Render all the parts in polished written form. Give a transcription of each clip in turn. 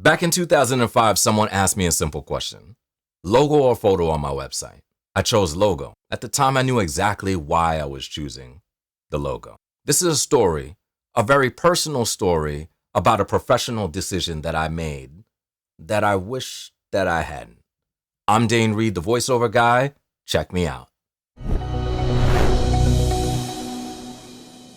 Back in 2005, someone asked me a simple question: logo or photo on my website? I chose logo. At the time, I knew exactly why I was choosing the logo. This is a story, a very personal story about a professional decision that I made that I wish that I hadn't. I'm Dane Reid, the voiceover guy. Check me out.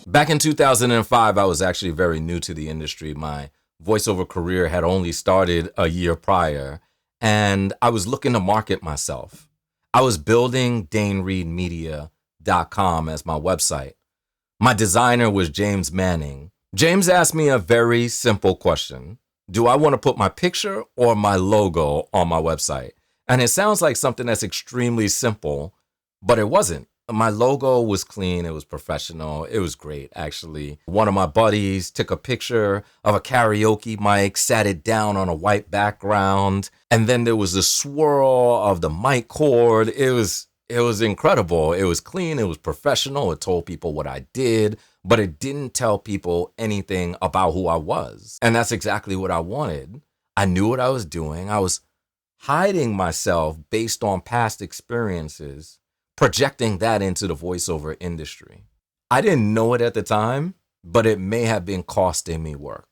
Back in 2005, I was actually very new to the industry. My voiceover career had only started a year prior, and I was looking to market myself. I was building DaneReidMedia.com as my website. My designer was James Manning. James asked me a very simple question: do I want to put my picture or my logo on my website? And it sounds like something that's extremely simple, but it wasn't. My logo was clean. It was professional. It was great, actually. One of my buddies took a picture of a karaoke mic, sat it down on a white background, and then there was the swirl of the mic cord. It was incredible. It was clean. It was professional. It told people what I did, but it didn't tell people anything about who I was. And that's exactly what I wanted. I knew what I was doing. I was hiding myself based on past experiences, projecting that into the voiceover industry. I didn't know it at the time, but it may have been costing me work.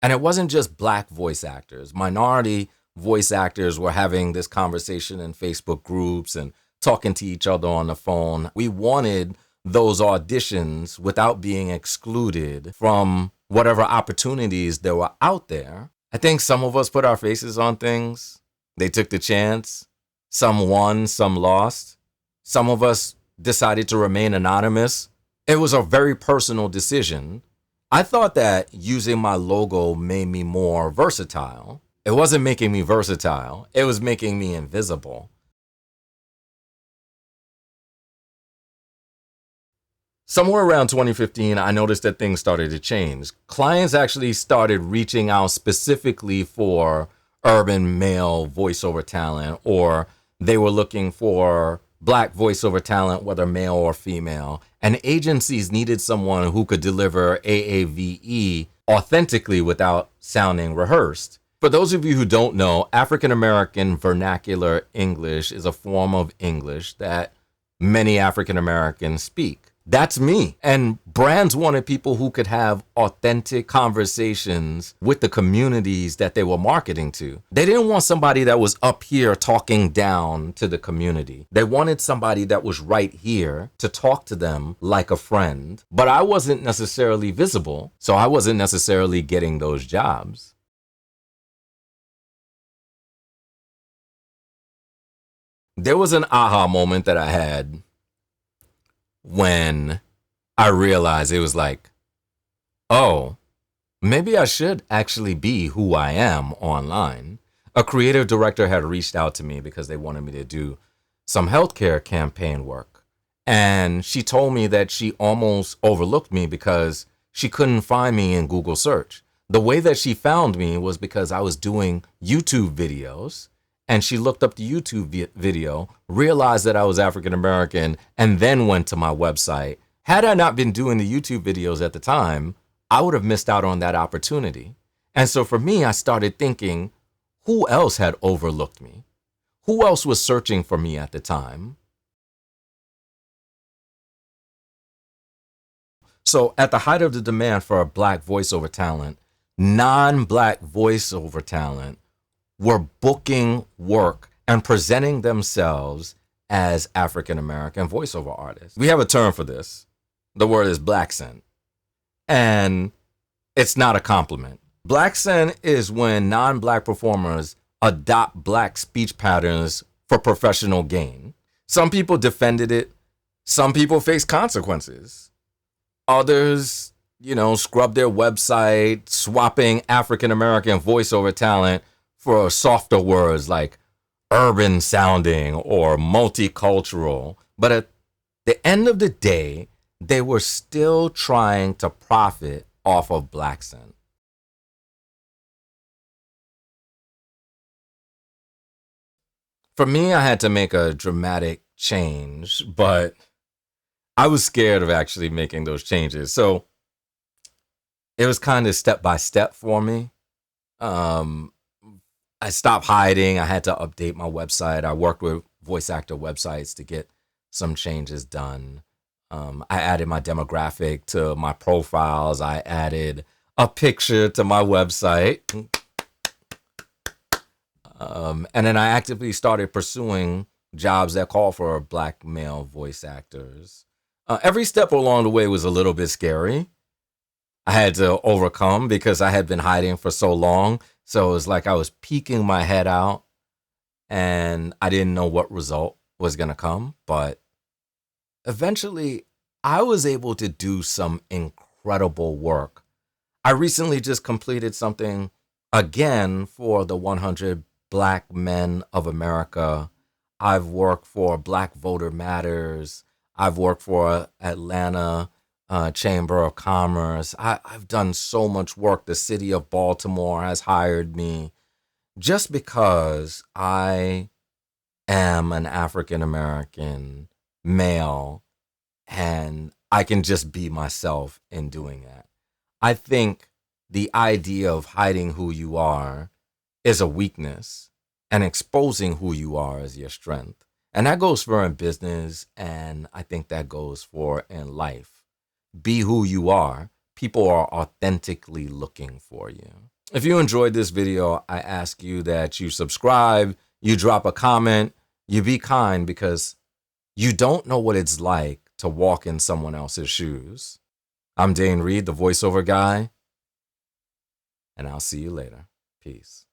And it wasn't just Black voice actors. Minority voice actors were having this conversation in Facebook groups and talking to each other on the phone. We wanted those auditions without being excluded from whatever opportunities there were out there. I think some of us put our faces on things. They took the chance. Some won, some lost. Some of us decided to remain anonymous. It was a very personal decision. I thought that using my logo made me more versatile. It wasn't making me versatile. It was making me invisible. Somewhere around 2015, I noticed that things started to change. Clients actually started reaching out specifically for urban male voiceover talent, or they were looking for Black voiceover talent, whether male or female. And agencies needed someone who could deliver AAVE authentically without sounding rehearsed. For those of you who don't know, African American vernacular English is a form of English that many African Americans speak. That's me. And brands wanted people who could have authentic conversations with the communities that they were marketing to. They didn't want somebody that was up here talking down to the community. They wanted somebody that was right here to talk to them like a friend. But I wasn't necessarily visible, so I wasn't necessarily getting those jobs. There was an aha moment that I had when I realized it was like, oh, maybe I should actually be who I am online. A creative director had reached out to me because they wanted me to do some healthcare campaign work. And she told me that she almost overlooked me because she couldn't find me in Google search. The way that she found me was because I was doing YouTube videos. And she looked up the YouTube video, realized that I was African American, and then went to my website. Had I not been doing the YouTube videos at the time, I would have missed out on that opportunity. And so for me, I started thinking, who else had overlooked me? Who else was searching for me at the time? So at the height of the demand for a Black voiceover talent, non-Black voiceover talent were booking work and presenting themselves as African American voiceover artists. We have a term for this. The word is Blaccent. And it's not a compliment. Blaccent is when non-Black performers adopt Black speech patterns for professional gain. Some people defended it. Some people face consequences. Others, scrub their website, swapping African American voiceover talent for softer words like urban sounding or multicultural. But at the end of the day, they were still trying to profit off of Blaccent. For me, I had to make a dramatic change, but I was scared of actually making those changes. So it was kind of step by step for me. Um, I stopped hiding. I had to update my website. I worked with voice actor websites to get some changes done. I added my demographic to my profiles. I added a picture to my website. And then I actively started pursuing jobs that call for Black male voice actors. Every step along the way was a little bit scary. I had to overcome because I had been hiding for so long. So it was like I was peeking my head out and I didn't know what result was going to come. But eventually, I was able to do some incredible work. I recently just completed something again for the 100 Black Men of America. I've worked for Black Voter Matters. I've worked for Atlanta Chamber of Commerce. I've done so much work. The city of Baltimore has hired me just because I am an African American male and I can just be myself in doing that. I think the idea of hiding who you are is a weakness and exposing who you are is your strength. And that goes for in business, and I think that goes for in life. Be who you are. People are authentically looking for you. If you enjoyed this video, I ask you that you subscribe, you drop a comment, you be kind because you don't know what it's like to walk in someone else's shoes. I'm Dane Reid, the voiceover guy, and I'll see you later. Peace.